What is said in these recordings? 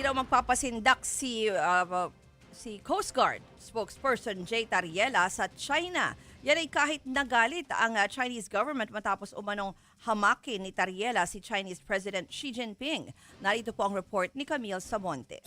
raw magpapasindak si Coast Guard spokesperson Jay Tariela sa China. Yan ay kahit nagalit ang Chinese government matapos umanong hamakin ni Tariela si Chinese President Xi Jinping. Narito po ang report ni Camille Samonte.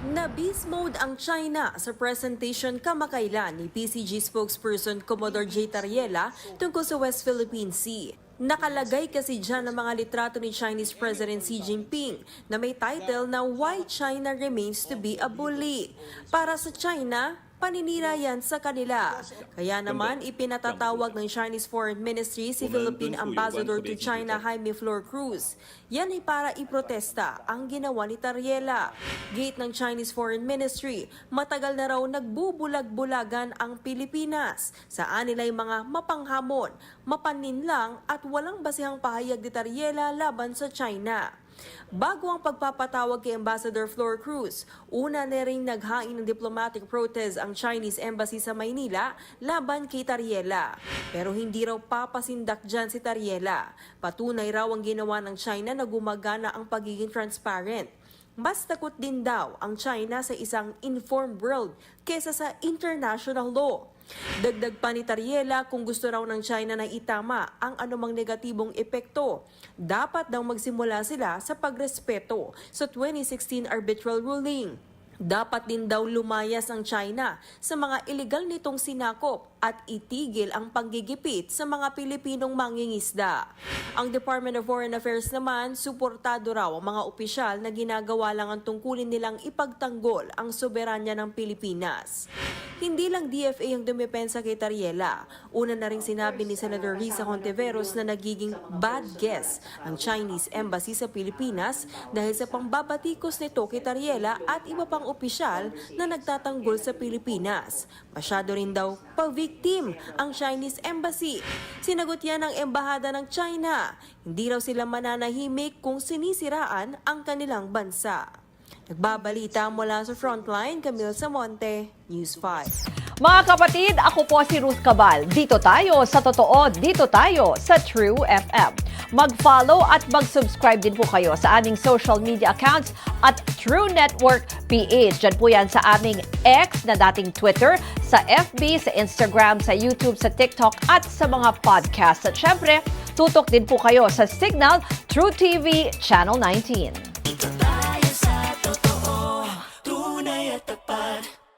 Na-beast mode ang China sa presentation kamakailan ni PCG spokesperson Commodore Jay Tariela tungkol sa West Philippine Sea. Nakalagay kasi dyan ang mga litrato ni Chinese President Xi Jinping na may title na Why China Remains to be a Bully. Para sa China, paninira yan sa kanila. Kaya naman ipinatatawag ng Chinese Foreign Ministry si Philippine Ambassador to China Jaime Flor Cruz. Yan ay para iprotesta ang ginawa ni Tariela. Gate ng Chinese Foreign Ministry, matagal na raw nagbubulag-bulagan ang Pilipinas. Saan nila'y mga mapanghamon, mapaninlang at walang basihang pahayag ni Tariela laban sa China. Bago ang pagpapatawag kay Ambassador Flor Cruz, una na rin naghain ng diplomatic protest ang Chinese Embassy sa Maynila laban kay Tariela. Pero hindi raw papasindak dyan si Tariela. Patunay raw ang ginawa ng China na gumagana ang pagiging transparent. Mas takot din daw ang China sa isang informed world kesa sa international law. Dagdag pa ni Tariela, kung gusto raw ng China na itama ang anumang negatibong epekto, dapat daw magsimula sila sa pagrespeto sa 2016 arbitral ruling. Dapat din daw lumayas ang China sa mga illegal nitong sinakop at itigil ang panggigipit sa mga Pilipinong mangingisda. Ang Department of Foreign Affairs naman, suportado raw ang mga opisyal na ginagawa lang ang tungkulin nilang ipagtanggol ang soberanya ng Pilipinas. Hindi lang DFA ang dumepensa kay Tariela. Una na rin sinabi ni Senator Risa Hontiveros na nagiging bad guess ang Chinese Embassy sa Pilipinas dahil sa pambabatikos nito kay Tariela at iba pang opisyal na nagtatanggol sa Pilipinas. Masyado rin daw pa-victim ang Chinese Embassy. Sinagot yan ng Embahada ng China. Hindi raw sila mananahimik kung sinisiraan ang kanilang bansa. Nagbabalita mula sa Frontline, Camille Samonte, News 5. Mga kapatid, ako po si Ruth Cabal. Dito tayo sa totoo, dito tayo sa True FM. Mag-follow at mag-subscribe din po kayo sa aming social media accounts at True Network PH. Diyan po yan sa aming X na dating Twitter, sa FB, sa Instagram, sa YouTube, sa TikTok at sa mga podcast. At syempre, tutok din po kayo sa Signal True TV Channel 19.